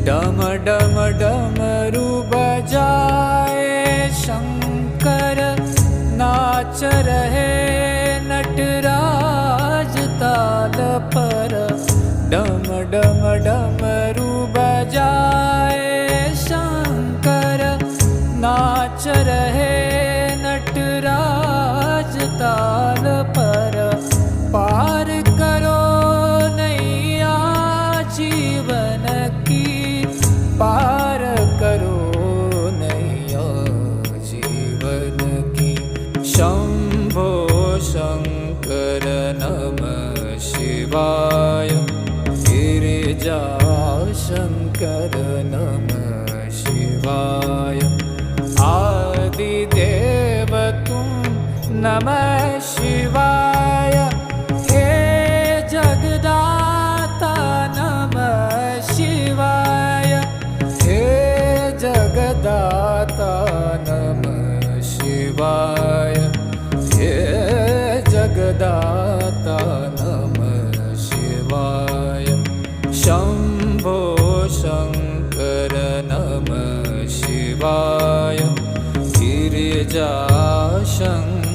डम डम डमरू बजाए शंकर, नाच रहे नटराज ताल पर। डम डम डमरू बजाए शंकर, नाच रहे नटराज ताल पर। पार करो नैया जीवन की, पार करो नैया जीवन की। शंभो शंकर नमः शिवाय, गिरिजा शंकर नमः शिवाय। आदिदेव तुम नमः शिवाय, हे जगदाता नमः शिवाय, हे जगदाता नमः शिवाय, हे जगदाता नमः शिवाय। शंभो शंकर नमः शिवाय, गिरिजा शंकर